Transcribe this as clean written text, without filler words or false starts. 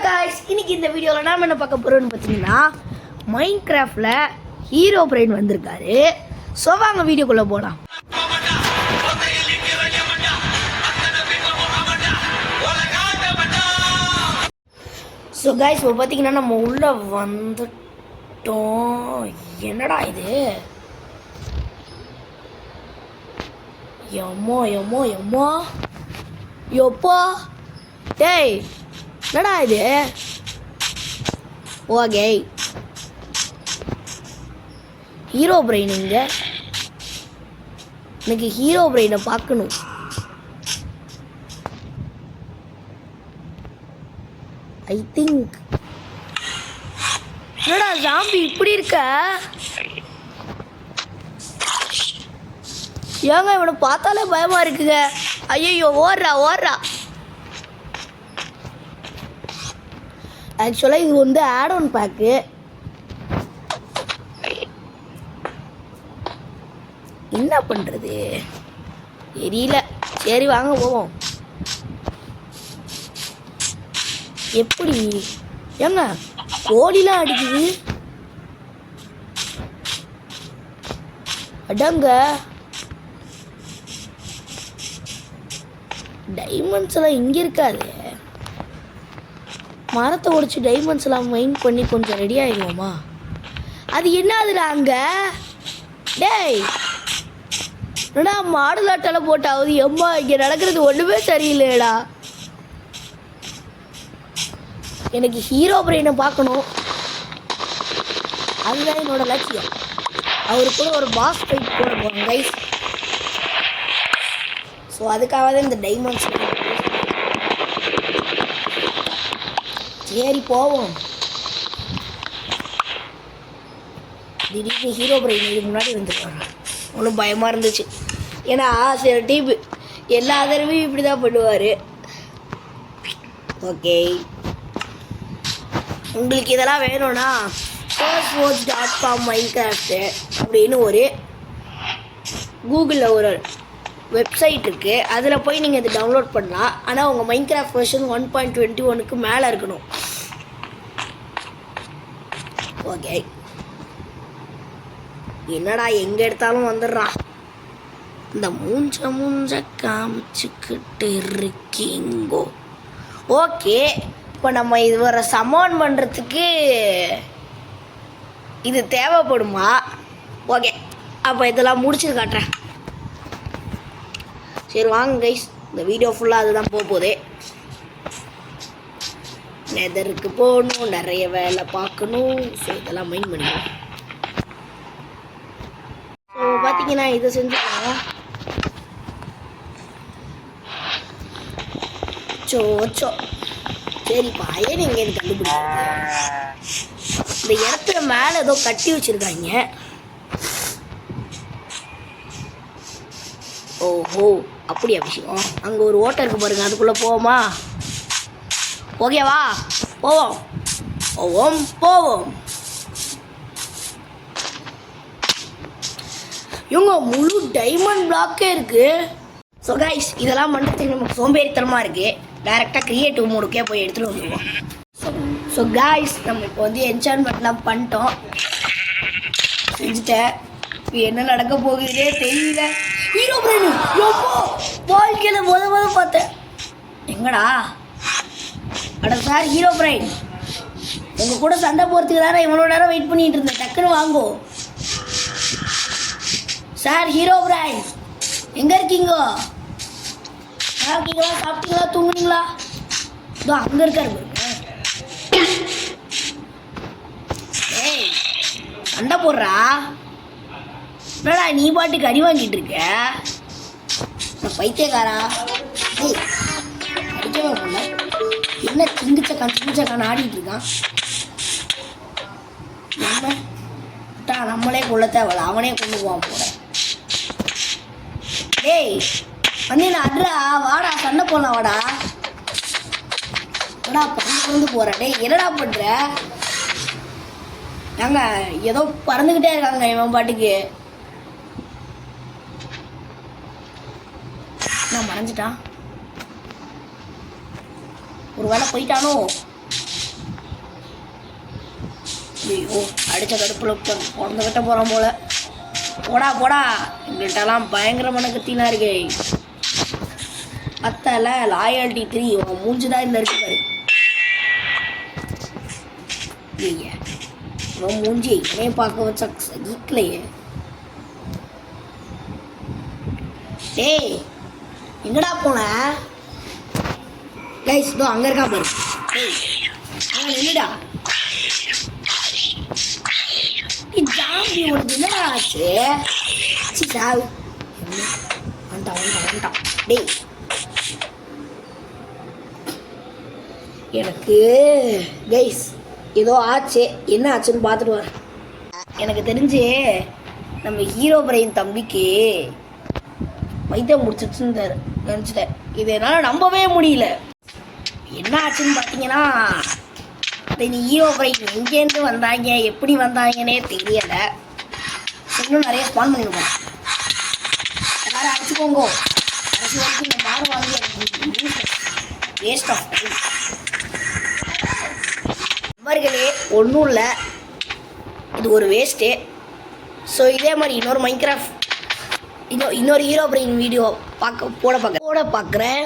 guys, இன்னைக்கு இந்த வீடியோல நாம என்ன பார்க்க போறோம்னு பார்த்தீங்கன்னா மைன்கிராஃப்ட்ல ஹீரோ பிரைன் வந்திருக்காரு. சோ வாங்க வீடியோக்குள்ள போலாம். ஸோ கைஸ் இப்போ பார்த்தீங்கன்னா நம்ம உள்ள வந்துட்டோம். என்னடா இது? எம்மோ எம்மோ எம்மோ யோப்பா டேய் என்னடா இது? ஓகே ஹீரோ பிரெயின் இங்க. எனக்கு ஹீரோ பிரெயினை பார்க்கணும். ஐ திங்க் என்னடா ஜாம்பி இப்படி இருக்க? ஏங்க இவனை பார்த்தாலே பயமா இருக்குங்க. ஐயோ ஓடுறா ஓடுறா. ஆக்சுவலாக இது வந்து ஆட் ஆன் பேக்கு. என்ன பண்ணுறது தெரியல. சரி வாங்க போவோம். எப்படி ஏங்க கோழிலாம் அடிக்குது? அடங்க டைமண்ட்ஸ் எல்லாம் இங்கே இருக்காது. மரத்தை உடைச்சி டைமண்ட்ஸ் எல்லாம் மைன் பண்ணி கொஞ்சம் ரெடி ஆகிடுவோமா? அது என்னதுடா அங்கே? டேய் என்னடா மாடுலாட்டெல்லாம் போட்டாவது? எம்மா இங்கே நடக்கிறது ஒன்றுமே சரியில்லைடா. எனக்கு ஹீரோ பிரெயினை பார்க்கணும். அதுதான் என்னோட லட்சியம். அவரு கூட ஒரு பாஸ் ஃபைட் போட போகிறோம் கைஸ். ஸோ அதுக்காக தான் இந்த டைமண்ட்ஸ். சரி போவோம். திடீர்னு ஹீரோ பிரெயின் இதுக்கு முன்னாடி வந்துருக்காங்க. ஒன்றும் பயமாக இருந்துச்சு. ஏன்னா சில டீம் எல்லா தடவையும் இப்படி தான் பண்ணுவார். ஓகே உங்களுக்கு இதெல்லாம் வேணும்னா firstwatch.com மைன்கிராஃப்ட் அப்படின்னு ஒரு கூகுளில் ஒரு வெப்சைட் இருக்குது. அதில் போய் நீங்கள் இதை டவுன்லோட் பண்ணலாம். ஆனால் உங்கள் மைன்கிராஃப்ட் வெர்ஷன் 1.21க்கு மேலே இருக்கணும். ஓகே என்னடா எங்கே எடுத்தாலும் வந்துடுறான். இந்த மூஞ்ச காமிச்சுக்கிட்டு இருக்கீங்கோ. ஓகே இப்போ நம்ம இது வர சமோன் பண்ணுறதுக்கு இது தேவைப்படுமா? ஓகே அப்போ இதெல்லாம் முடிச்சுட்டு காட்டுறேன். சரி வாங்க கைஸ், இந்த வீடியோ ஃபுல்லாக அதுதான் போகுது. நெதருக்கு போகணும், நிறைய வேலை பார்க்கணும். ஸோ இதெல்லாம் மைண்ட் பண்ணிக்கணும். ஸோ பார்த்தீங்கன்னா இதை செஞ்சுக்கலாம். சோ சரி பையன் எங்கே கண்டுபிடிச்சாங்க. இந்த இடத்துல மேலே ஏதோ கட்டி வச்சுருக்காங்க. ஓஹோ அப்படியா விஷயம். அங்கே ஒரு ஓட்டை இருக்கு பாருங்க, அதுக்குள்ளே போவோமா? ஓகேவா போவோம் போவோம் போவோம். இவங்க முழு டைமண்ட் பிளாக்கே இருக்கு. ஸோ கைஸ் இதெல்லாம் பண்ணுறதுக்கு நமக்கு சோம்பேறித்தனமாக இருக்குது. டைரெக்டாக கிரியேட்டிவ் மோடுக்கே போய் எடுத்துகிட்டு வந்துடுவோம். ஸோ கைஸ் நம்ம இப்போ வந்து என்சான்மெண்ட்லாம் பண்ணிட்டோம். செஞ்சுட்டேன். இப்போ என்ன நடக்க போகுதுன்னே தெரியல. ஹீரோ பிரெயின் வாழ்க்கையில் முத பார்த்தேன். எங்கடா? அட சார் ஹீரோ பிரெயின், உங்கள் கூட சண்டை போகிறதுக்கு தானே இவ்வளோ நேரம் வெயிட் பண்ணிகிட்டு இருந்தேன். டக்குன்னு வாங்கோ சார். ஹீரோ பிரெயின் எங்கே இருக்கீங்கோ? நல்லா இருக்கீங்களா? சாப்பிட்டீங்களா? தூங்குனீங்களா? இதோ அங்கே இருக்காரு. ஏய் சண்டை போடுறா. என்னடா நீ பாட்டுக்கு அடி வாங்கிட்டு இருக்க? பைத்தியக்காரா. ஏய் அடிக்கவே போல. என்ன சிங்கிச்சக்கான் ஆடிட்டு இருக்கான். நம்மளே கொள்ள தேவையில்ல, அவனே கொண்டு போவான் போல. ஏய் வந்து நான் அட்ரா வாடா, சண்டை போடலாம் வாடா. வாடா பறந்து போகிறேன். டேய் என்னடா பண்ணுற? நாங்க ஏதோ பறந்துக்கிட்டே இருக்காங்க இவன் பாட்டுக்கு. நான் மறைஞ்சிட்டான். ஒரு வேளை போயிட்டானோ? ஐயோ அடித்த கடுப்பில் பிறந்த கட்ட போகிறான் போல. போடா போடா, எங்கள்கிட்டலாம் பயங்கரமான கத்தினா இருக்கே. பத்தல லாயாலிட்டி 3 உன் மூஞ்சி தான் இந்த இருக்கு பாரு. ஐயா இவன் மூஞ்சி என்னைய பார்க்க வச்ச சகிக்கலையே. டேய் எங்கடா போன? கைஸ் இதோ அங்கே இருக்கா பாரு. டேய் அங்கே நின்னுடா. ஜாம்பி உனக்கு என்னடா ஆச்சு? சாவு வந்துட்டான். டேய் எனக்கு கைஸ் ஏதோ ஆச்சு, என்ன ஆச்சுன்னு பார்த்துட்டு வரேன். எனக்கு தெரிஞ்சு நம்ம ஹீரோ பிரைன் தம்பிக்கு வைத்தியம் முடிச்சிருச்சுன்னு நினச்சிட்டேன். இது என்னால் நம்பவே முடியல. என்ன ஆச்சுன்னு பார்த்தீங்கன்னா, இந்த ஹீரோ பிரைன் எங்கேருந்து வந்தாங்க எப்படி வந்தாங்கன்னே தெரியலை. இன்னும் நிறைய ஸ்பான் பண்ணிடுவோம். எல்லாரும் அடிச்சுக்கோங்க. அடிச்சு வரைக்கும் இந்த மாறு வாங்கி வேஸ்ட் ஆஃப் டைம். நண்பர்களே ஒன்றும் இல்லை, இது ஒரு வேஸ்ட்டு. ஸோ இதே மாதிரி இன்னொரு மைன்கிராஃப்ட் இன்னொரு ஹீரோ பிரைன் வீடியோ போட பார்க்குறேன்.